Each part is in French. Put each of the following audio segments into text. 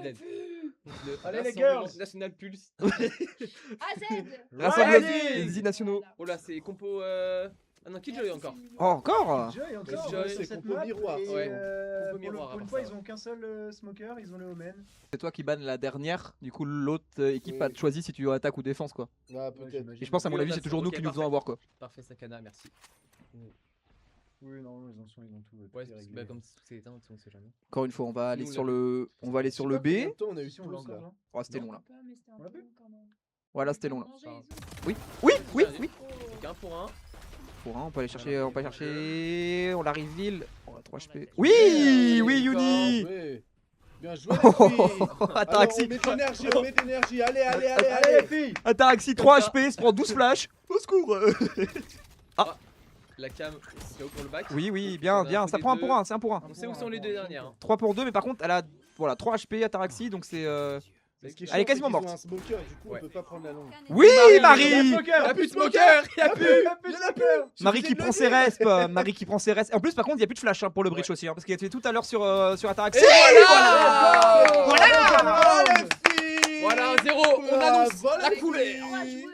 AZN. Allez les girls. National Pulse. AZ. Rassemble Riley. les nationaux. Oh là, c'est compo. Ah non, Killjoy encore. Oh, encore Joy encore Joy, sur c'est cette compo map. miroir. Et, Ouais, compo pour miroir, à une part fois, ça, ils ont qu'un seul smoker, ils ont le Omen. C'est toi qui banne la dernière, du coup l'autre équipe Oui. a choisi si tu veux attaque ou défense quoi. Ah, Ouais, peut-être. j'imagine. Et je pense à mon Oui, on avis a c'est ça. toujours nous Ok, qui nous parfait. faisons avoir quoi. Parfait, Sakana, merci. Oui, non, ils en sont, ils ont tout. Ouais, tout est réglé. bah, comme c'est éteint, on sait jamais. Encore une fois on va aller Nous, on sur l'a le, on va aller sur le B. Combien de temps on a eu Si on l'a pause encore là là. Oh c'était Non. long là. On l'a fait Voilà c'était long là. Enfin, Oui, oui, oui, oui. donc un pour un. Pour un, on peut aller chercher, on peut aller chercher, on la reveal. On a 3 HP. Oui, Ouais, oui d'accord. Yuni. Ouais. Bien joué les filles. Alors, Ataraxi, on met d'énergie, on met d'énergie. Allez, allez, allez, Allez les allez. filles. Ataraxi 3 HP, se prend 12 flash. Au secours. La cam, c'est pour le bac. Oui, oui, bien, bien, ça prend un pour un, c'est un pour un. On sait où sont les deux dernières. hein. 3 pour 2, mais par contre elle a, voilà, 3 HP Ataraxi, donc c'est... Mais ce qui est Elle est chiant, quasiment c'est qu'ils morte. ont un smoker, du coup Ouais. on peut pas prendre la longue. Oui, Il y a Marie. smoker. Y'a plus de smoker. Y'a plus. Il y en a plus. Marie qui prend ses resps, Marie qui prend ses resps. En plus, par contre, il y a plus de flash hein, pour le bridge aussi, hein, parce qu'il a été tout à l'heure sur Ataraxi. Et voilà. Oh les filles. Voilà, 0. On annonce Voilà, la les couleur. filles.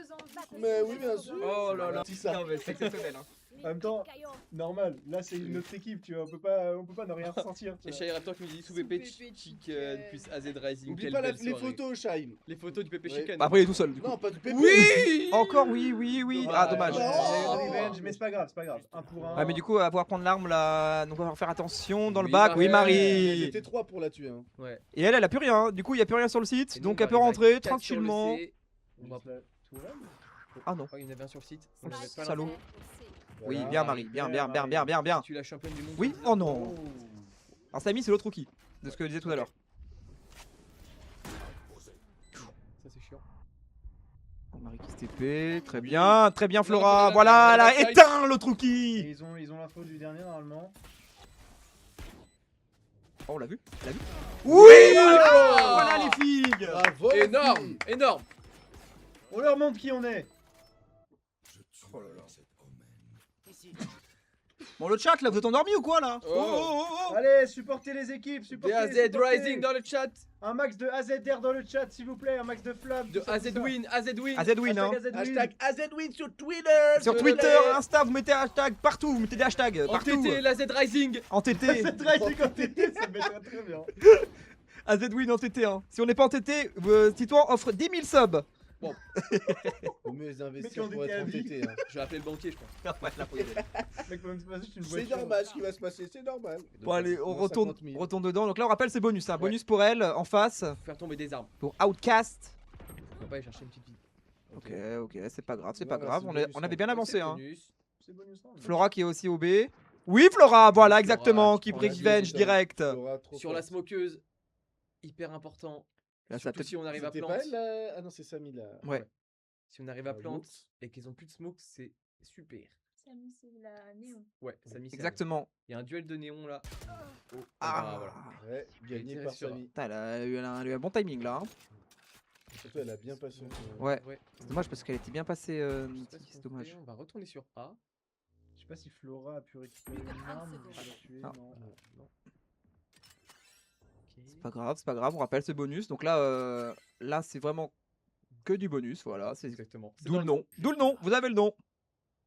Mais oui, bien sûr. Oh là là. C'est ça. Non, mais c'est exceptionnel. Hein. En même temps, normal. Là, c'est notre équipe, tu vois. On peut pas ne rien ressentir. tu Et vois. Shahir Raptor qui me dit sous PP Chicken plus AZ Rising. Oublie Quelle pas belle les soirée. photos, Shine. Les photos du PP Ouais. Chicken. Bah, après, il est tout seul, du coup. Non, pas du pépé. Oui. Encore, oui, oui, oui. Ah, dommage. Il y a eu Oh. revenge, mais c'est pas grave, c'est pas grave. Un pour un. Ouais, mais du coup, on va pouvoir prendre l'arme là. Donc, on va faire attention dans le Oui, bac. Oui, Ils Marie. étaient 3 pour la tuer. Hein. Ouais. Et elle a plus rien. hein. Du coup, il y a plus rien sur le site. Et nous, Donc, on elle peut va arriver à rentrer 4 sur le tranquillement. C. On va Juste la tourelle. Ah non. Oh, il y en avait un sur le site. On Oh, l'avait pas salaud. là. Oui, Voilà. bien, Marie. Bien, bien, bien, bien, bien, bien. Tu es la championne du monde. Oui, oh non. Alors, Samy, c'est l'autre rookie. De ce que je disais tout à l'heure. Ça c'est chiant. Oh, Marie qui se TP. Très bien, Flora. Non, Voilà, elle la a side. éteint l'autre Et rookie. ils ont l'info du dernier normalement. Oh, on l'a vu. On l'a vu. Oui, Flora. voilà les filles. Bravo. les Énorme, filles. énorme. On leur montre qui on est. Oh là là. Bon, le chat là, vous êtes endormis ou quoi là? Oh. Allez, supportez les équipes, supportez. DAZ supportez. Rising dans le chat. Un max de AZR dans le chat, s'il vous plaît, un max de flamme. De tout ça, AZ tout ça. Win, AZ Win. AZ win, hein. Hashtag AZ win. Hashtag AZWin sur Twitter. Sur Je Twitter, l'ai. Insta, vous mettez hashtag partout, vous mettez des hashtags En partout. TT, la Z Rising. En TT. AZ Rising en TT, ça me mettrait très bien. AZ win en TT. Hein. Si on n'est pas en TT, Titouan offre 10 000 subs. Faut mieux les Mec, investir on pour était être à vie. entêté. Hein. Je vais appeler le banquier, je pense. Mec, faut même pas juste une C'est voiture. normal ce qui va se passer, c'est normal. Bon allez, on Moins retourne, 50 000. retourne dedans. Donc là on rappelle c'est bonus, hein. Ouais. Bonus pour elle en face, Faire tomber des armes. pour Outcast. On va pas aller chercher une petite vie. Ok, ok, c'est pas grave, c'est Ouais, pas bah, grave. c'est On, bonus, on avait ouais. bien avancé, hein. Bonus. C'est bonus, non, mais- Flora qui est aussi au B. Oui Flora, voilà Flora, exactement, qui qui prend la revenge vie, direct. Flora, trop Sur la fort. smokeuse, hyper important. Là ça Surtout peut-être... si on arrive à C'était plante. pas elle là Ah non, c'est Samy là. Ouais. Si on arrive à Ah, plante oups. et qu'ils ont plus de smoke, c'est super. Samy, c'est la néon. Ouais, Samy, c'est Exactement. Il y a un duel de néon là. Oh, Ah, voilà. Ouais, gagné tiré par sur- Samy. Putain, elle a eu un bon timing là. Hein. Surtout, elle a bien passé. Ouais. Ouais. C'est dommage parce qu'elle était bien passée. Je sais pas si C'est on dommage. fait, On va retourner sur A. Je sais pas si Flora a pu récupérer une arme. Je l'ai tué, Ah. non. Non. Ok. C'est pas grave, on rappelle ce bonus. Donc là, là c'est vraiment que du bonus, voilà. C'est Exactement. C'est d'où dans le nom. D'où le nom, vous avez le nom.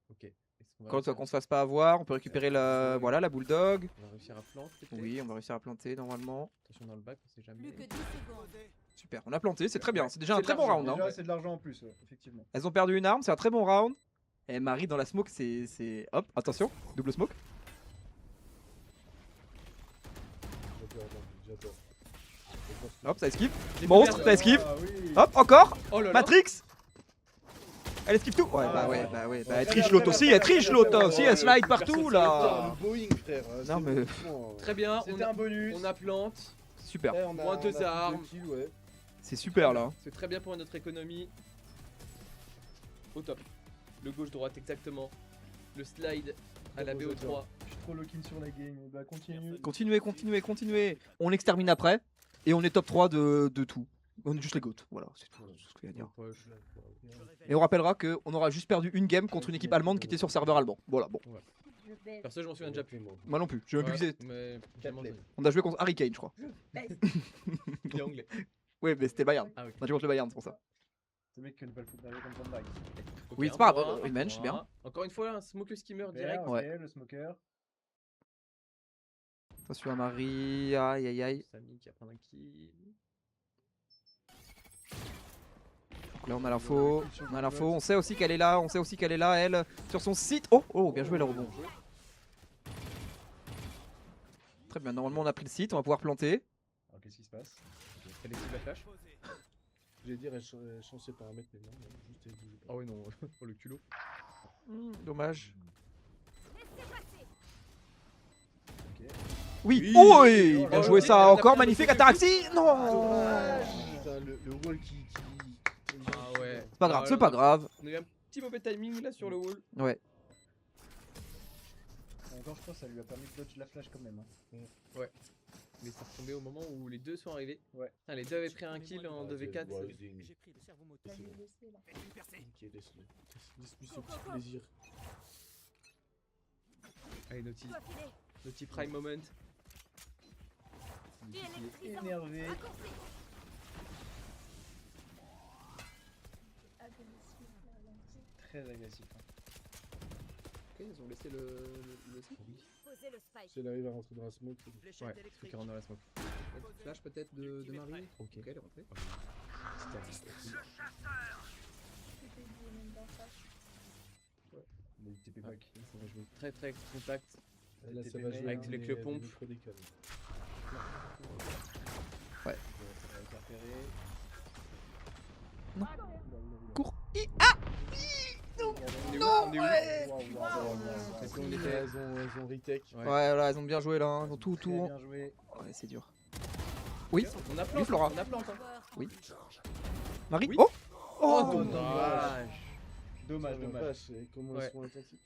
Ok. Est-ce qu'on va Quand réussir qu'on se fasse pas avoir, on peut récupérer la, voilà, la bulldog. On va réussir à planter. peut-être. Oui, on va réussir à planter normalement. Attention dans le bac, on sait jamais. Plus que 10 secondes. Super, on a planté, c'est très bien. Ouais. C'est déjà un C'est de très bon l'argent, round. Hein. Déjà, c'est de l'argent en plus, ouais, effectivement. Elles ont perdu une arme, c'est un très bon round. Et Marie dans la smoke, c'est... Hop, attention, double smoke. J'adore. Hop, ça esquive. Les Monstre, pépères, ça esquive. Ah oui. Hop, encore. Oh là là. Matrix. Elle esquive tout. Ouais, Ah, bah ouais. ouais, bah ouais. Bah, Ouais, elle très triche bien, l'auto très aussi, bien, elle très triche bien, l'auto très aussi, bien. elle slide Personne partout se là. Le Boeing, frère. Non, mais- Très bien, C'était un bonus. on a plante. Super, Moins deux armes. c'est super là. C'est très bien pour notre économie. Au top. Le gauche-droite, exactement. Le slide à la Bravo, BO3. j'adore. Je suis trop lock-in sur la game. Bah, continue. Continuez, continuez, continuez. On extermine après. Et on est top 3 de tout. On est juste les GOAT. Voilà, c'est tout ce qu'il y a à dire. Et on rappellera qu'on aura juste perdu une game contre une équipe allemande qui était sur serveur allemand. Voilà, bon. Je baisse. Perso, je m'en souviens déjà plus. Moi non plus, j'ai même plus Ouais, que c'est. mais j'ai Quatre jamais entendu. On a joué contre Harry Kane, je crois. Il est anglais. Ouais, mais c'était le Bayern. Ah, ok. On a joué contre le Bayern, c'est pour ça. C'est le mec qui ne pas le foot avec comme Van Dyke. Ok, Oui, un c'est pas pour grave, un, revenge, pour bien. un. Encore une fois, un smoke le skimmer Vert, direct. ok, Ouais. le smoker. Attention à Marie, aïe aïe aïe. Samy qui va prendre un kill. Là on a l'info, on a l'info, on sait aussi qu'elle est là, on sait aussi qu'elle est là, elle, sur son site. Oh, oh, bien joué le rebond. Très bien, normalement on a pris le site, on va pouvoir planter. Alors qu'est-ce qui se passe? Elle esquive la flash. Je vais dire, elle change ses paramètres, mais non, juste elle bouge pas. Ah ouais, non, oh le culot. Dommage. Ok. Oui, Oui. oh, oui, Oh, bien oh, joué oh, ça, oh, encore oh, magnifique oh, Ataraxie. Non. Putain, le wall qui... Ah ouais. C'est pas grave, Ah, c'est là, pas grave. On a eu un petit mauvais timing là sur le wall. Ouais. Encore, je pense que ça lui a permis de dodge la flash quand même. Hein. Mais ça retombait au moment où les deux sont arrivés. Ouais. Putain, les deux avaient pris un kill en 2v4. Ouais, c'est- ding. T'as dû laisser, là. Ok, laisse-le. Laisse-lui ce petit plaisir. Allez, Naughty Prime Moment. Il est énervé. Agressif, là, là. Très agressif. Hein. Ok, ils ont laissé le site. Si elle arrive à rentrer dans la smoke, c'est bon. Ouais, faut qu'il rentre dans la smoke. Flash peut-être de Marie. Ok, elle est rentrée. C'était du même dans ça. Le TP pack. Ça va jouer très très contact. Là, ça TP va jouer avec les des pompes. micro-décales. Ouais. Avec un ferré. Non. Oula. Cours. On est où Non, On est où ouais. Est-ce qu'on Elles était ont retech. Ouais. Ouais, là, elles ont bien joué là, hein. Ils ont tout, Très tout. bien joué. Ouais, c'est dur. Oui, On a plante, Flora. on a plante. Hein. oui. Marie. Oui. Oh. Oh, Oh. dommage. Dommage, Putain, dommage. vache, et comment Ouais. ils sont attentifs.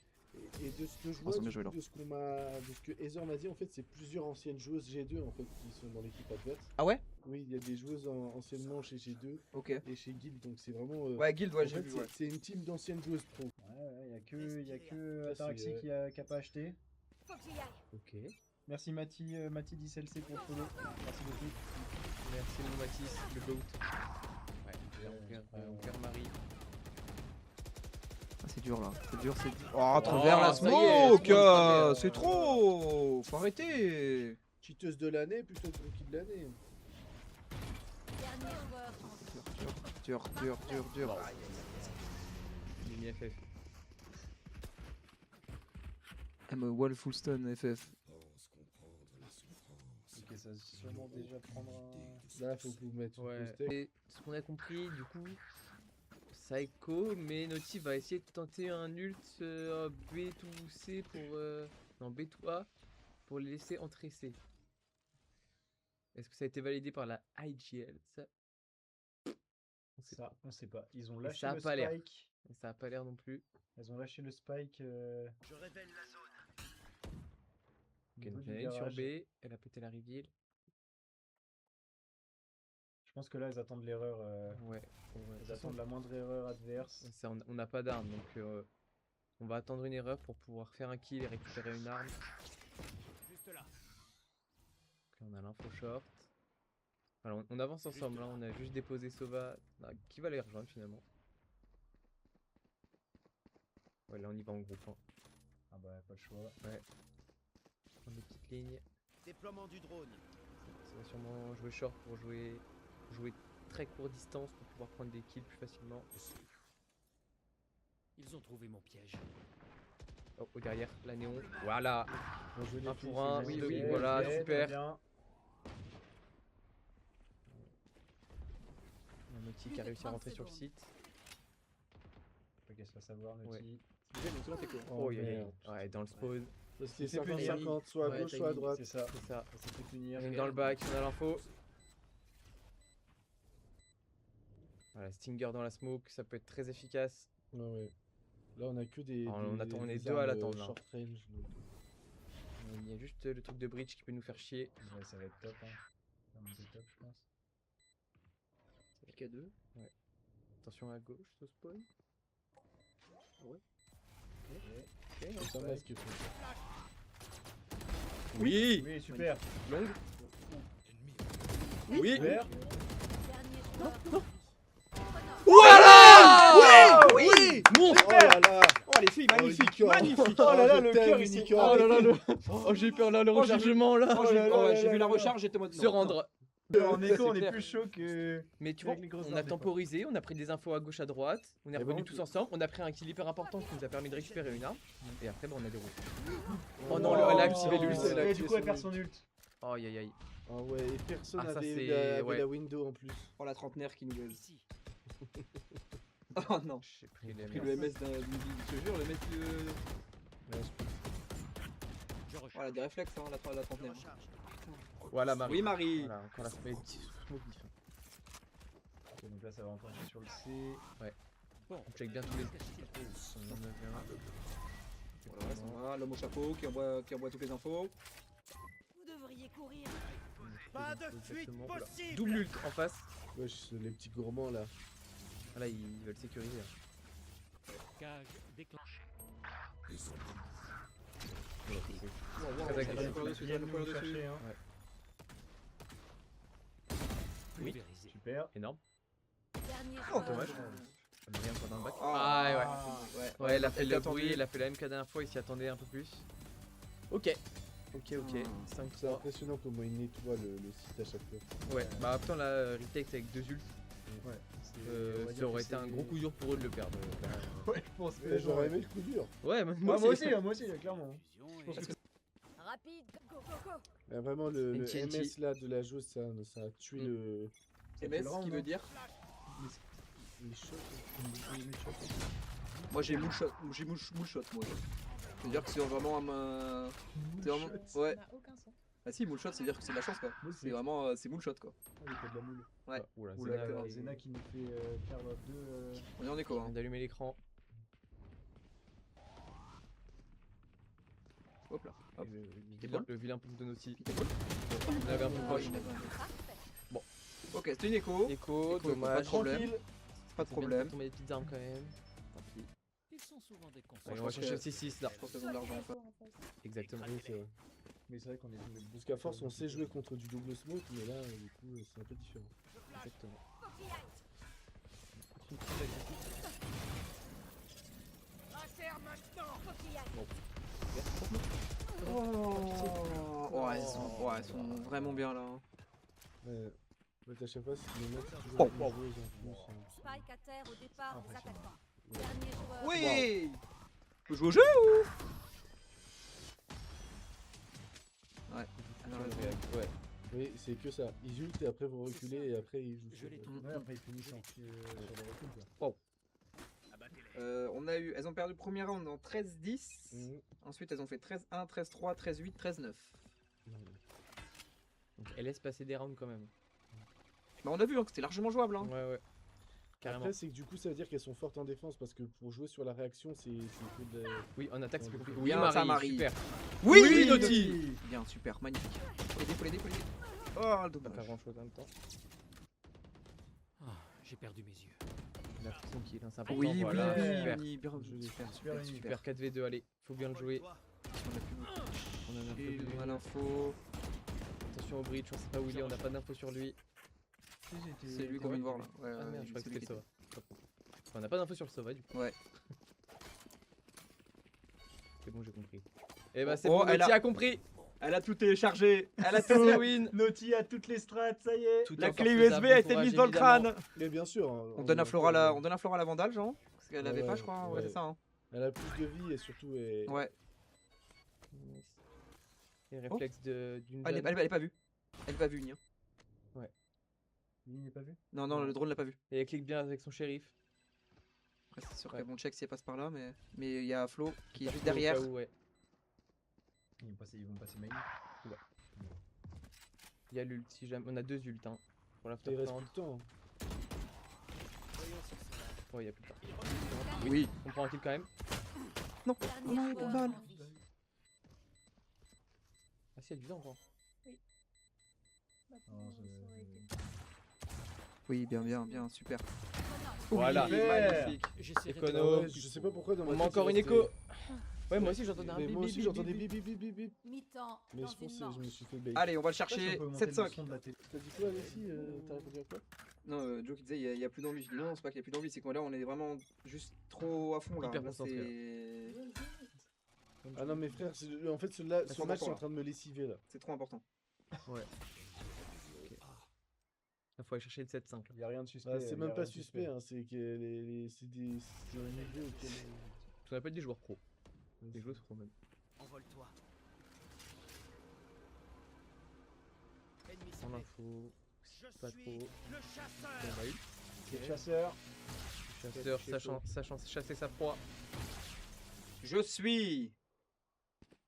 Et de ce que je Oh, vois, ça m'a du joué, coup, là. de ce qu'on m'a, de ce que Heather m'a dit, en fait, c'est plusieurs anciennes joueuses G2 en fait qui sont dans l'équipe adverse. Ah ouais. Oui, il y a des joueuses anciennement chez G2 Ok. et chez Guild, donc c'est vraiment. Ouais, Guild, en ouais, j'ai fait, vu. c'est Ouais. c'est une team d'anciennes joueuses pro. Ouais, y a que Ça, Ataraxie c'est, qui a pas acheté. Ok. Merci Mati 10 LC pour le follow. Merci beaucoup. Merci mon Mathis, le GOAT. Ouais, on perd Marie. Ah, c'est dur là, c'est dur, c'est dur. Oh, à travers la ça y est, smoke, tout le monde est tombé, c'est trop. Faut arrêter. Cheateuse de l'année plutôt que rookie de l'année. Dur, dur, dur, dur. Il est mis FF. I'm a wall full stun FF. Ok, ça va sûrement déjà prendre un. Là, faut que vous mettez Ouais. le steak. Et ce qu'on a compris, du coup, Psycho, mais Naughty va essayer de tenter un ult B to C pour. Non, B to A pour les laisser entrer C. Est-ce que ça a été validé par la IGL? Ça, on sait Ça, on sait pas. Ils ont Et lâché ça a le pas l'air. spike. pas. Ça a pas l'air non plus. Ils ont lâché le spike. Ok, au niveau donc du il y en a une sur garage. B, elle a pété la reveal. Je pense que là, ils attendent l'erreur. Ouais. Ils De toute façon, attendent la moindre erreur adverse. on n'a pas d'arme, donc on va attendre une erreur pour pouvoir faire un kill et récupérer une arme. Juste là. Donc là, on a l'info short. Alors on avance ensemble, là, on a juste déposé Sova qui va les rejoindre finalement. Ouais, là on y va en groupe. Hein. Ah bah, pas le choix. On des petites lignes. Déploiement du drone. Ça va sûrement jouer short pour jouer très court distance pour pouvoir prendre des kills plus facilement. Ils ont trouvé mon piège. Oh, derrière, la néon. Voilà. Bon, je les Un filles, pour un, c'est oui, bon, oui, c'est voilà, bon. Ok, super. très bien. Un Naughty qui a réussi à rentrer sur le site. Faut qu'elle se fasse avoir, Ouais. Naughty. Oh, yeah, merde. ouais, dans le spawn. C'était C'est punir. 50-50, soit à Ouais, gauche, soit à timing. droite. C'est ça. C'est ça. Ça s'est fait punir. On est dans le bac, on a l'info. Voilà, Stinger dans la smoke, ça peut être très efficace. Ouais, ouais. Là, on a que des. Alors, on attend- on est des deux à armes, l'attendre, là. Short range. donc. Il y a juste le truc de bridge qui peut nous faire chier. Ouais, ça va être top. Hein. Ça va être top, je pense. C'est le K2. Ouais. Attention à gauche, ce spawn. Ouais. Ok. Ok, non, C'est un ouais. masque. Oui. Oui, super. Longue. Ennemi. Oui. Super. Voilà. Oui, oui. Monstre. Oh là là. Oh les filles, Oh, magnifique, licorne. magnifique. Oh là là, je le t'aime, cœur, il s'est licorne. Oh là là, oh j'ai eu peur là, le Oh, j'ai vu- rechargement là. Oh, j'ai là là ouais, là j'ai là vu la là. recharge, j'étais en mode Se non, rendre. En écho, c'est on est clair. plus chaud que. Mais tu vois, Avec les grosses on armes, a des temporisé, on a pris des infos à gauche à droite, on est Mais revenus bon, tous ensemble, on a pris un kill hyper important qui nous a permis de récupérer une arme, et après bah, on a déroulé. Oh Oh non, elle a activé lui, l'ult. elle a Et activé du coup, elle perd son son ult. Oh aïe aïe aïe. Ah ouais, et personne Ah, ça, avait c'est- avait ouais. la window en plus. Oh la trentenaire qui nous baise. Ici. Oh non. J'ai pris les J'ai pris merdes. le MS d'une vie, je te jure, le MS de... Ouais, je pense. Je recharge. Voilà, des réflexes, hein, la Je trentenaire. recharge. Voilà Marie. Oui, Marie. Voilà, encore la smoke diff. Ok, donc là, ça va enclencher sur le C. Bon. On check bien tous les... Qu'est-ce qu'il faut On en avait un. Voilà, ça va, l'homme au chapeau qui envoie toutes les infos. Vous devriez courir. Pas de fuite Exactement, voilà. possible. Double ult en face. Wesh, les petits gourmands là. Ah, là ils veulent sécuriser. Hein. Cage déclenché. Très agressif. J'allais courir dessus, Viens j'allais nous courir dessus. chercher, hein. Oui. Pulvérisé. Super. Énorme. Dernier Oh, joueur. dommage. On a bien encore dans le bac. Ah, ouais. ouais. Ouais, elle a fait Elle le attendait. bruit, elle a fait la même que la dernière fois, il s'y attendait un peu plus. Ok. Ok, ok. Ah. 5 C'est impressionnant comment il nettoie le site à chaque fois. Ouais, bah après la retake avec 2 ults, Ouais. On va dire ça aurait que été un c'est- gros coup dur pour eux de le perdre. Ouais, je pense que. Ouais, j'aurais aimé le coup dur. Ouais, Moi, moi moi aussi. aussi, clairement. Fusion pense et- que Rapide, go, go, go. Mais vraiment, le Une TNT. MS là de la joueuse, ça a tué le. MS, le rend, qui non veut dire Les shots. moi j'ai moule shot, moi. Ça veut dire que c'est vraiment un... C'est vraiment... Ça Ouais. n'a aucun sens. Ah si, moule shot, ça veut dire que c'est de la chance quoi. Moi, C'est vraiment... c'est moule shot quoi. Ah, il fait de la moule. Ouais. Oula, Oula, Zena, d'accord. elle Zena qui nous fait faire deux. On est en écho vient hein. d'allumer l'écran. Hop là. Hop. Le vilain pouf de Naughty. Pickleball. On avait un peu proche. Parfait. Ok, c'était une écho. Écho, Écho, dommage. pas de problème. Tranquille. Pas de C'est bien problème. tomber des petites armes quand même. Tant pis. Ils sont souvent des constats. Allez, je on va pense chercher que- le C6 là. Je pense qu'elles ont de l'argent. Toi, en face. Exactement. Oui, c'est vrai. Mais c'est vrai qu'on est tombé. Parce qu'à force, on sait jouer contre du double smoke, mais là, du coup, c'est un peu différent. Exactement. Oh, elles sont vraiment bien là. hein. Ouais, à chaque fois, c'est les mecs qui Oh, jouent joueuses en plus. Spike à terre au départ des Impressionnant. attaquants. Dernier joueur. Oui. On peut jouer au jeu ou Ouais. Alors, Ouais. Oui, c'est que ça. Ils ultent et après vous reculez et après ils jouent. Je sur- l'ai Ouais, après, il finit sur le recul, quoi. on a eu, elles ont perdu le premier round en 13-10. Mhm. Ensuite, elles ont fait 13-1, 13-3, 13-8, 13-9. Donc elle laisse passer des rounds quand même. Bah, on a vu hein, que c'était largement jouable. Hein. Ouais, ouais. Carrément. Après, c'est que du coup, ça veut dire qu'elles sont fortes en défense parce que pour jouer sur la réaction, c'est que de. Oui, en attaque c'est plus compliqué. Bien, Oui, ça, Marie, Marie. super. Oui, Oui, Naughty. Bien, super, magnifique. Faut l'aider. Oh, On va pas dommage. faire grand chose en même temps. Ah, j'ai perdu mes yeux. La son kill, hein, c'est important. Oui, voilà. oui, Super. oui, bien, Joli. super, Super, Super 4v2, allez, faut bien le jouer. On a plus beaucoup. On en a un peu Et plus. on a l'info. Attention au bridge, on sait pas où il est, on n'a pas d'infos sur lui. C'est lui qu'on vient de voir là. Ouais, Ah ouais, merde, je crois que c'est c'était lui le Sova. Enfin, on n'a pas d'infos sur le Sova du coup. Ouais. C'est bon, j'ai compris. Et bah c'est Oh, bon, elle Naughty a- a compris. Elle a tout téléchargé. Elle a tout. C'est win. Naughty a toutes les strats, ça y est. Tout est La encore clé faisable, USB a bon été courage, mise dans le évidemment. crâne. Mais bien sûr. hein, On donne à a Flora pas la, de- on donne à Flora la Vandale, Jean. Parce qu'elle avait Ouais, pas, je crois. Ouais, ouais. c'est ça. Hein. Elle a plus de vie et surtout. Ouais. Et réflexe d'une Ah, elle est pas vue. Elle est pas vue, Nia. Il n'est pas vu. Non, non, le drone l'a pas vue. Et elle clique bien avec son shérif. Après, c'est sûr Ouais. qu'elle bon check si elle passe par là, mais il y a Flo qui est juste Au cas derrière. où, ouais. Ils vont passer main. Il y a l'ult, si jamais. On a 2 ults hein. Pour la Il reste plant. plus de temps. Ouais, il y a plus de temps. Oui. On prend un kill quand même. Dernier joueur en vie. Ah si, il y a du temps encore. Bah, Non, sinon, c'est- ça aurait été- Oui, bien, super. Voilà. Super. Magnifique. J'essaierai de- Econo. Ouais, je sais pas pourquoi dans On ma met tête, encore il une restait- écho. Ouais, moi aussi j'entendais un Mais bip moi bip aussi bip j'entendais bip. bip bip bip bip. Mi-temps Mais dans je pense une que je me manche. suis fait bait. Allez, on va le Je sais pas si chercher. on peut monter le 7-5. son de la télé. T'as dit quoi Alexis T'as répondu à quoi? Non, Joe qui disait il y a plus d'envie. Je dis non, c'est pas qu'il y a plus d'envie, c'est qu'on là on est vraiment juste trop à fond là. Hyper Là, concentré, c'est Ah non mais frère, en fait ce trop match c'est important, en train de me lessiver là. c'est trop important. Il faut aller chercher le 7-5. Il y a rien de suspect. Bah, c'est y a même rien pas de suspect, hein, c'est que c'est un niveau auquel... Ce qu'on appelle des joueurs pro. Des joueurs pro même. Envole-toi. Ennemi Sans ciblé. l'info. Je Pas suis trop. le chasseur. On va eu. Le chasseur. Chasseur sachant chasser sa proie. Je suis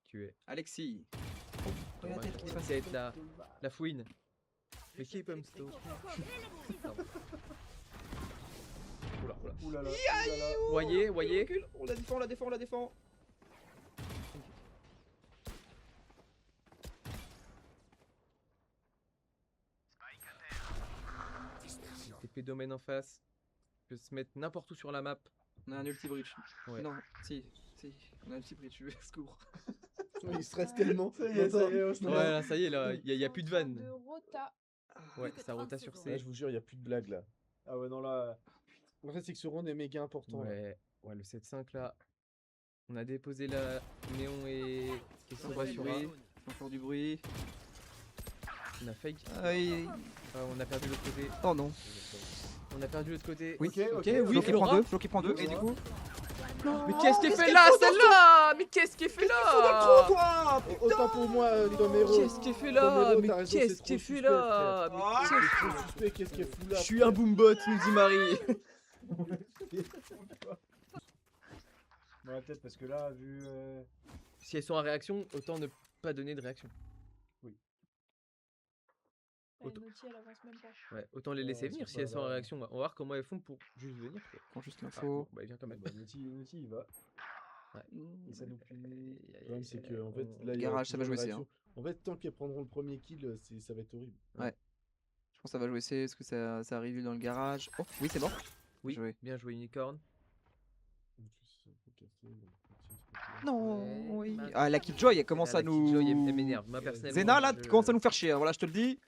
Tu es. Alexis. Dommage. qui passe. C'est être la fouine. Mais qui peut me stop? Oula, oula. Oulala. Oulala. Voyez, voyez. Recule. On la défend, on la défend, on la défend. TP domaine en face. Peut se mettre n'importe où sur la map. On a un ulti bridge. Ouais. Non, si, on a un ulti bridge, je secours. Il stresse tellement. Ça y est, ça y est, on se Ouais, là, ça y est, là, il y a plus de vanne. De rota. Ouais, Plus que ça 30 rota sur secondes. C. Là je vous jure, il n'y a plus de blague là. Ah ouais, non, là. En fait c'est que ce round est méga important. là. Ouais, le 7-5 là. On a déposé la Néon et son Ouais, sur du A. bruit. Encore du bruit. On a fake. Aïe. On a perdu l'autre côté. Oh non. On a perdu l'autre côté. Oui. Ok, ok. oui, Flo qui prend Flora. 2, Flo qui prend 2, et du coup. Mais qu'est-ce qu'elle fait là, celle-là? Mais qu'est-ce qu'elle fait là? toi Autant pour moi, Domero. Qu'est-ce qu'elle fait là? Domero, Mais t'as raison, qu'est-ce c'est qu'elle trop fait suspect, là? frère. Mais Ah, qu'est-ce- C'est trop suspect, qu'est-ce qu'elle fout là? Je suis un boombot, nous dit Marie. Ouais, peut-être parce que là, vu. Si elles sont en réaction, autant ne pas donner de réaction. Auto- Noti, elle avance même pas. Ouais, autant les laisser Ouais, venir c'est si pas elles sont en là. réaction. On va voir comment elles font pour juste venir. Quoi. Prends juste Ah, l'info. bon, bah il vient quand même. Bah, Noti, il va. Ouais. Et ça nous pue. Le problème c'est que en fait on- là il y a Garage, ça va toujours jouer une C, hein. réaction. En fait tant qu'elles prendront le premier kill, ça va être horrible. Je pense que ça va jouer C, est-ce que ça arrive dans le garage? Oh, oui, c'est mort. Oui, Joué. bien joué Unicorn. Non, Ouais, oui. mince. Ah, la Killjoy, elle commence Ah, à la nous. Killjoy, elle m'énerve. Moi personnellement. Zena, là, je- tu commences à nous faire chier, hein, voilà, je te le dis.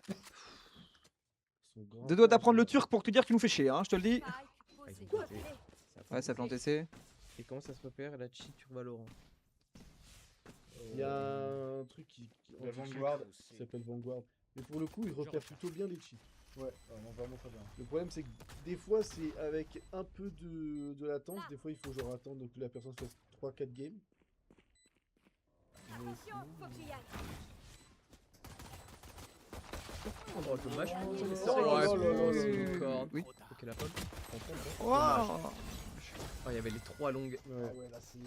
Deux doigts d'apprendre le turc pour te dire que tu nous fais chier, hein, je te le dis. Spike Ah, posé. ils ont planté. Ouais, ça a planté C. Et comment ça se repère la cheat sur Valorant? Il y a un truc qui La Vanguard. qui s'appelle Vanguard. Mais pour le coup, il repère plutôt bien les cheats. Ouais, vraiment très bien. Le problème, c'est que des fois, c'est avec un peu de latence. Des fois, il faut genre attendre que la personne fasse 3-4 games. Mais Attention, sinon, faut que j'y aille. Oh dommage. Oh, Ouais, là là là là c'est là. Unicorn. Oui. Ok la pomme. Wow. Oh il y avait les 3 longues. Ah ouais. ouais, là c'est.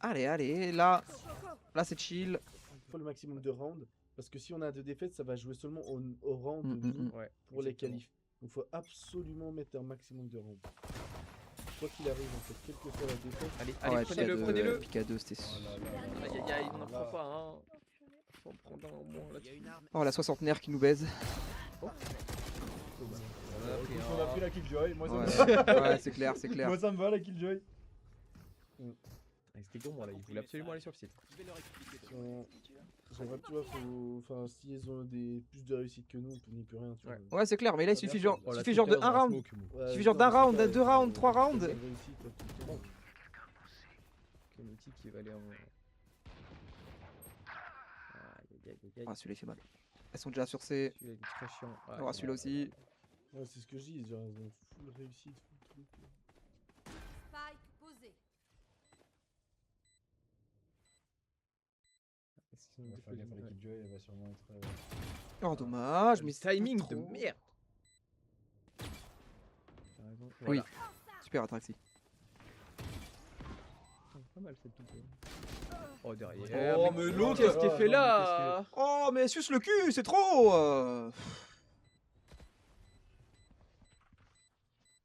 Allez, allez, là c'est chill. Il faut le maximum de rounds. Parce que si on a 2 défaites, ça va jouer seulement au round Mm, mm, nous, Ouais. pour les exactement. qualifs. Donc il faut absolument mettre un maximum de rounds. Quoi qu'il arrive, en fait, quelle que soit la défaite. Allez, Ah allez, ouais, prenez-le, Pika prenez-le. 2, Pika 2, c'était. Oh là là là là. Aïe aïe aïe, on en Là. prend pas hein. Faut en prendre un au moins Il y a là-dessus. une arme. Oh, la soixantenaire qui nous baise. Voilà, Écoute, pris on a un. pris la Killjoy. Moi, ça Ouais, me va. ouais, c'est clair, c'est clair. Moi, ça me va la Killjoy. Ah, c'était gourmand là, il voulait absolument aller sur le site. Je vais leur expliquer. Si on- En fait, tu vois, enfin, si elles ont plus de réussite que nous, on n'y peut rien. Tu vois. Ouais, c'est clair, mais là il suffit genre, Oh, la suffit genre de Twitter un dans la round. smoke, moi. Ouais, suffit genre non, d'un mais c'est round, clair, deux rounds, trois t'as rounds. pas de réussite, t'as tout le temps. Kenouti qui va aller en. Aïe aïe aïe aïe. Ah, celui-là il fait mal. Elles sont déjà sur C. Celui-là il est très chiant. On va voir celui-là aussi. Ouais, c'est ce que je dis, genre, elles ont full réussite, full truc. Spike posé. On va faire gaffe à la Killjoy, elle va sûrement être. Oh, dommage, mais c'est timing de trop. merde. T'as raison. Oui. Voilà. Super Atraxi. Oh, pas mal cette double. Oh derrière. Oh, mais l'autre, qu'est-ce qu'il oh, fait non, là? Oh, mais suce le cul, c'est trop.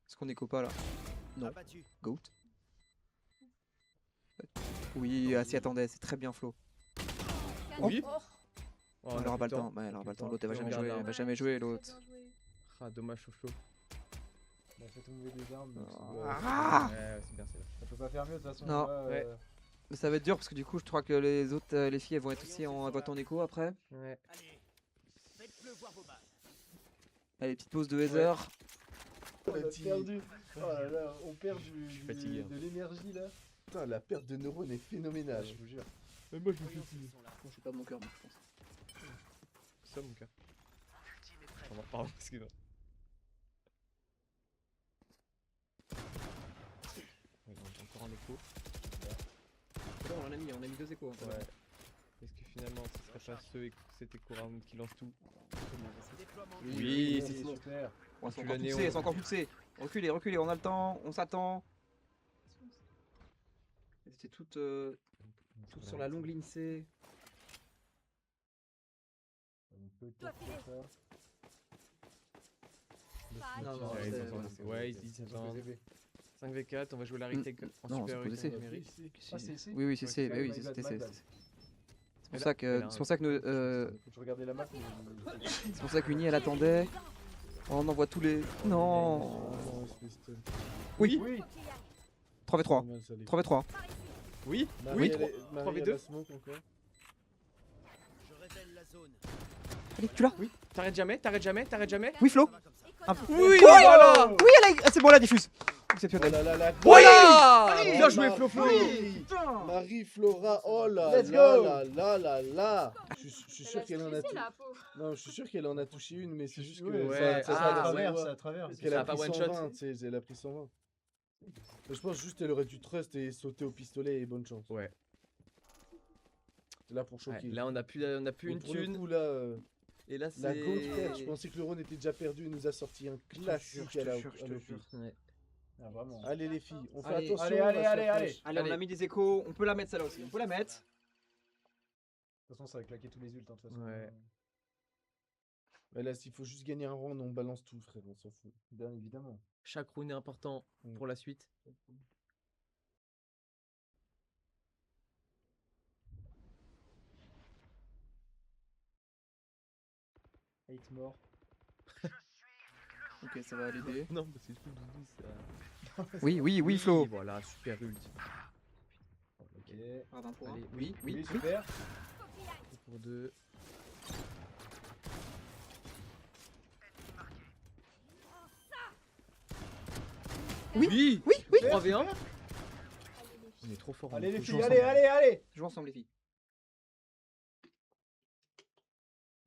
Est-ce qu'on est copains là? Non. Abattu. Goat. Oui, elle s'y attendait, c'est très bien Flo. Oui. Oh, Oh, Elle aura pas le putain. temps, bah, elle aura pas le temps. Putain, L'autre elle va on jamais garde jouer, l'arme. elle va jamais jouer très l'autre. bien joué. Ah dommage Chocho. On a fait tomber des armes. donc Ah. Ouais, c'est bien, c'est bien. ça peut pas faire mieux de toute façon. Non. là, Ouais. Mais ça va être dur parce que du coup, je crois que les autres, les filles, elles vont être aussi en vote en écho après. Ouais. Allez, petite pause de Heather. On a perdu. Oh là là, on perd suis fatigué, de l'énergie là. Putain, la perte de neurones est phénoménale. Je vous jure. Mais moi, je me fais plus. Bon, je suis pas de mon cœur, moi, je pense. Ça, mon cœur. Pardon, excuse-moi. Ouais, encore un écho. Là, on a mis 2 échos. Ouais. Est-ce que finalement, ce serait pas cet écho round qui lance tout? Oui, c'est ça. super. Bon, elles sont Tu encore l'as pulsées, néon. elles sont encore pulsées. Reculez, reculez, on a le temps, on s'attend. Elles étaient toutes sur la longue ligne C. Peut-être faire ça. Non, non, Ouais, c'est- ils sont ouais, ils s'attendent. 5v4, on va jouer la retake en Non, super c'est posé C. numérique. Ah, c'est C. Oui, oui, c'est C. Ouais, Oui, oui, my c'est bad, C. my bad. C'est pour ça que, c'est pour ça que nous, Faut que je regardais la map. c'est pour ça qu'Uni elle attendait. On envoie tous les. Non. Non, je fais stun. Oui. Oui. 3v3. Mal, ça, les 3v3. Oui, Marie, oui, elle est- Marie, 3v2. elle a smoke encore. Allez, tu l'as? t'arrêtes jamais, t'arrêtes jamais, t'arrêtes jamais. Oui, Flo. Un peu. Oui, voilà. Oui, elle a... ah, c'est bon, elle a diffuse. Oh Exceptionnel. là là là. Voilà. Oh, Bien joué, Marie. Flo Flo. Marie Flora, oh là Let's là go. là là là là. Je suis sûr Elle qu'elle a en a stressé touché. la pauvre. Non, je suis sûr qu'elle en a touché une, mais c'est juste que Ouais, ouais, ça ah, passe à en travers, voie. ça à travers. Parce Ça qu'elle a a pas pris one 120, shot. tu sais, elle a pris 120. Mais je pense juste elle aurait dû trust et sauter au pistolet et bonne chance. Ouais. C'est là pour choquer. Ouais, là, on a plus Mais une pour le thune. coup, là, Et là, la c'est. Gold perd. Je pensais que le Rhône était déjà perdu. Il nous a sorti un classique à la l'OP. Ouais. Ah, vraiment. Allez les filles, on fait Allez. attention. Allez, on va allez, se faire allez, flash. allez. Allez, on Allez. a mis des échos. On peut la mettre celle-là aussi. On peut la mettre. De toute façon, ça va claquer tous les ults. De toute façon. Ouais. Mais là, s'il faut juste gagner un round, on balance tout, frère, on s'en fout. Bien évidemment. Chaque round est important Mm. pour la suite. Hate mort. Ok, ça va l'aider. Non, mais c'est tout doudou ça. Oui, oui, oui, Flo. Voilà, super ult. Ok. Pardon pour un. Allez, Oui, oui, Oui, oui. super. Pour 2. Oui, oui, oui, oui. 3v1. Allez, les On filles. est trop fort. Allez, les Jouons filles, ensemble. allez, allez, allez. Jouons ensemble, les filles.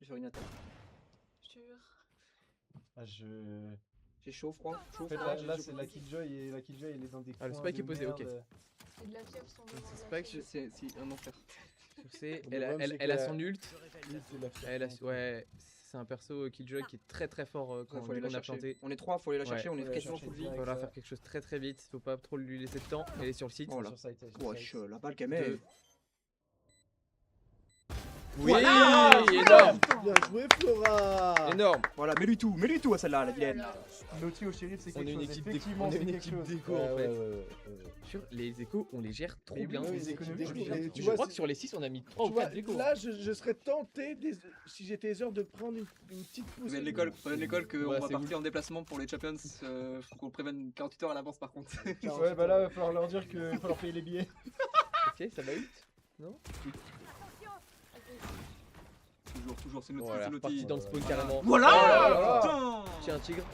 Je vais faire une attaque. Jure. Ah, je. J'ai chaud, froid, chaud, En fait, froid. là c'est la Killjoy et la Killjoy elle est dans des Ah, le coins spike de est posé, ok. merde. C'est de la fièvre sans C'est devant la Spike, fièvre. C'est un enfer. Sur C, Le elle a, problème, c'est elle a que son ult. Oui, c'est la Elle a, fière. ouais, c'est un perso Killjoy qui est très très fort quand Faut aller dès la qu'on a chercher. planté. On est 3, faut aller la Ouais. chercher, on est Ouais, quasiment chercher full vie. direct. Il va ça. faire quelque chose très très vite. Faut pas trop lui laisser de temps. Elle est sur le site. Oh là. Sur site, sur Wesh, site. la balle qu'elle met. Deux. Oui, Voilà. énorme, Bien joué, Flora. énorme. Voilà, mets-lui tout à celle-là, la vilaine. Naughty au shérif, c'est On est quelque une chose. équipe Effectivement, on est c'est une quelque équipe chose. d'écho Ouais, en ouais, fait. ouais. Sur les échos, on les gère trop Mais bien. oui, Oui, les économies, des- je des- trouve. tu Je vois, crois c'est- que sur les 6, on a mis 3 Tu ou vois, 4 d'écho. là, je serais tenté, si j'étais Heather, de prendre une petite On pousse. vient de l'école, qu'on Ouais, va c'est partir en déplacement pour les Champions. Faut qu'on le prévienne 48 heures à l'avance par contre. Ouais, bah là, il va falloir leur dire qu'il faut leur payer les billets. Ok, ça va ult. Toujours, c'est notre Voilà, c'est notre parti dans le spawn carrément. Voilà. Oh là là. Putain. Tiens, un tigre.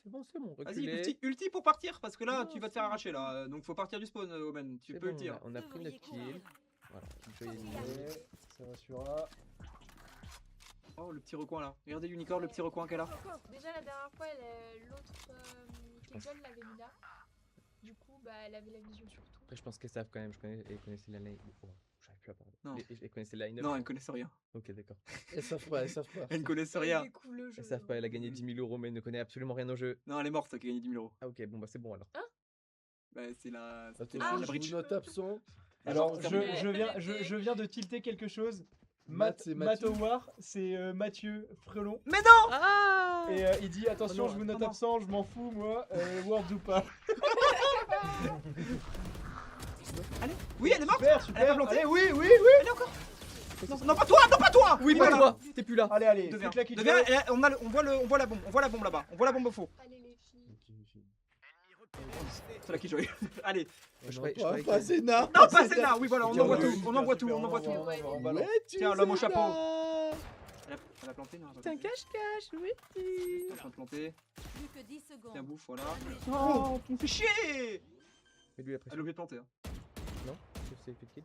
C'est bon, c'est bon. Vas-y, Reculez. ulti pour partir parce que là Non, tu vas te c'est faire bon. arracher là. Donc faut partir du spawn, Omen. Tu C'est peux bon, le dire. On a pris notre kill. Voilà, Killjoy est éliminé. Ouais, ça rassurera. Oh le petit recoin là. Regardez l'unicorn, le petit recoin qu'elle a. Déjà la dernière fois, l'autre Killjoy l'avait mis là. Du coup, bah, elle avait la vision sur tout. Après, je pense qu'elles savent quand même. Elles connaissaient la line. Oh, j'arrive plus à parler. Non. Elles connaissaient la line. Non, elles ne connaissent rien. Ok, d'accord. Elles savent pas, elles savent pas. Elles ne connaissent rien. Elle découvre le jeu. Elles savent pas, elle a gagné 10 000 €, mais elle ne connaît absolument rien au jeu. Non, elle est morte, qui a gagné 10 000 €. Ah, ok, bon, bah c'est bon alors. Bah, c'est la. Attention, Ah, je la bridge. vous note absent. Alors, genre, je viens de tilter quelque chose. Matt, c'est Mathieu. Matowar, c'est Mathieu Frelon. Mais non. Ah Et il dit attention, Oh non, je vous note attends. absent, je m'en fous, moi, Word ou pas. Oui, elle est morte. Super, Elle a super. planté. Allez, oui, oui, oui. Elle est encore. Non, pas toi, non, pas toi. Oui, pas toi, t'es plus là. Allez, Deviens. faites la kill. Deviens, et là, on voit la bombe, on voit la bombe là-bas, on voit la bombe au faux. Allez les filles. C'est là qui joue. Allez. Je croyais- je Pas croyais que- pas Zena. Non, pas celle-là. Oui, voilà, on Ok, envoie on tout, va- on envoie super, tout, on envoie tout. on balance. Tiens, l'homme au Zena. chapeau. Elle a planté, non? C'est un cache-cache, oui. Elle est en train de planter. Plus que 10 secondes. Tiens, bouffe, voilà. Oh. Oh, tu me fais chier. Mais lui, la Elle a pression. oublié de planter. Hein. C'est fait de kill.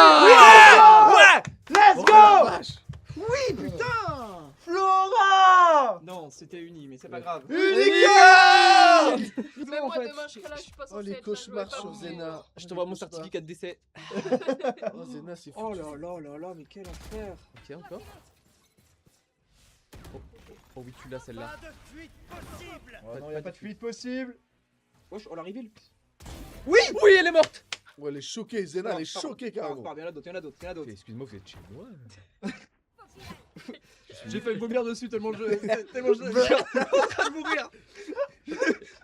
Ouais. Let's Oh, go! la vache. Oui, putain. Flora! Non, c'était uni, mais c'est pas grave. Unicorn. Même en moi fait. demain je serai là, je suis pas Oh censée les être là, je cauchemars vais pas sur bouger. Zena. Je t'envoie mon Les cauchemars. certificat de décès. Oh Zena c'est fou. Oh là là là là, mais quel enfer. Ok, encore. Oh oui, tu l'as celle-là. Oh non, y'a pas de fuite possible. Wesh, oh la reveal. Oui, elle est morte. Ouais, elle est choquée, Zena, elle est choquée carrément. Pardon, il y en a d'autres, il y en a d'autres, il y en a d'autres. Excuse-moi, vous êtes chez moi. J'ai failli vomir dessus tellement je. Tellement je. Je suis en train de mourir.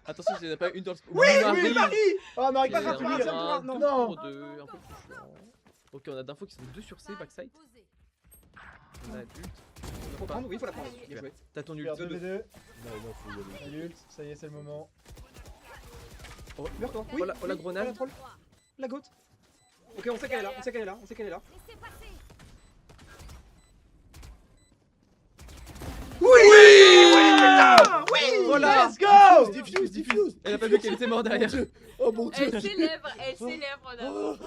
Attention, il n'y en a pas une dans le. Oui, oui, Marie. Oh, Marie, Ok, pas grave, grave, on Marie, fuir. aura tiens, deux non. pour deux, un peu plus chiant. Ok, on a d'infos qui sont 2 sur C, backside. Posé. On a adulte. Faut prendre, oui, faut la prendre. Bien joué. T'as ton Super, ult. 2v2. Non, non, faut y aller. Adulte, ça y est, c'est le moment. Oh, Meurs-toi. oh, la- oh, la grenade. La troll. La gote. Ok, on sait qu'elle est là, on sait qu'elle est là, on sait qu'elle est là. Laissez passer. Voilà. Let's go! Diffuse, diffuse. Elle a pas vu qu'elle était morte derrière. Oh mon dieu. Elle célèbre d'abord.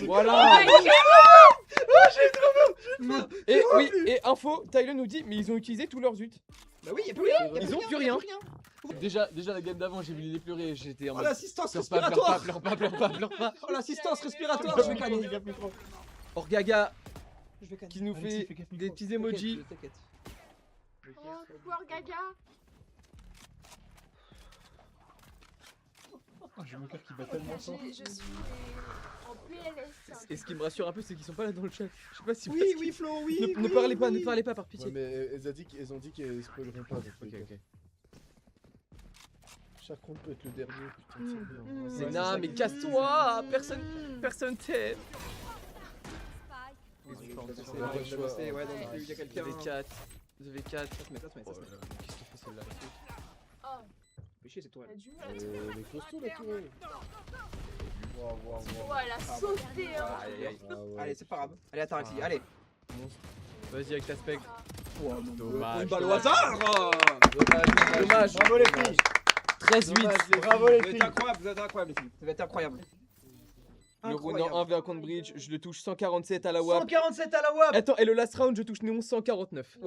Voilà. Et oui, et info, Tyler nous dit, mais ils ont utilisé tous leurs ult. Bah oui, y'a plus rien. Ils ont plus rien. Déjà la game d'avant, j'ai vu les pleurer, j'étais en Oh mode. l'assistance Pleure pas, pleure pas, respiratoire. pleure pas, pleure pas, pleure pas. Oh l'assistance respiratoire, je vais canner. Orgaga Je vais canner. qui nous Alexis, fait fais gaffe, des micro. petits emojis. T'inquiète. Oh, pouvoir gaga. Oh, j'ai mon cœur qui bat tellement fort. Je suis en PLS. Et ce qui me rassure un peu, c'est qu'ils sont pas là dans le chat. Je sais pas si. Oui, oui, Flo, oui. Ne, ne parlez pas, ne parlez pas par Ouais, pitié. mais elles ont dit qu'elles spoileront pas. Donc, Ok, ok. Chaque round peut être le dernier, putain, c'est bien. C'est c'est non, ça mais qui- casse-toi. Personne t'aime. Spike. Ils ont pas C'est entendu. pas le choix. ouais, donc il y a quelqu'un. V4. V4. Ça se met, ça se met, ça se met. Qu'est-ce qu'il fait celle-là? Oh, Fais chier, c'est toi. elle a du mal à trouver. Les costauds là, tu vois. Waouh, waouh, Oh, waouh. elle a sauté, hein. Aïe, aïe, aïe. Ah ouais. Allez, c'est pas grave. Allez, attends, Alexis, allez. Vas-y avec ta spec. Dommage. Une balle au hasard. Dommage. Bravo les filles. 13-8. Bravo les Vous êtes filles. incroyables, vous êtes incroyables, les filles. Ça va être incroyable. Le round en 1v1 contre Bridge, je le touche 147 à la WAP. 147 à la WAP. Attends, et le last round, je touche Néon 149.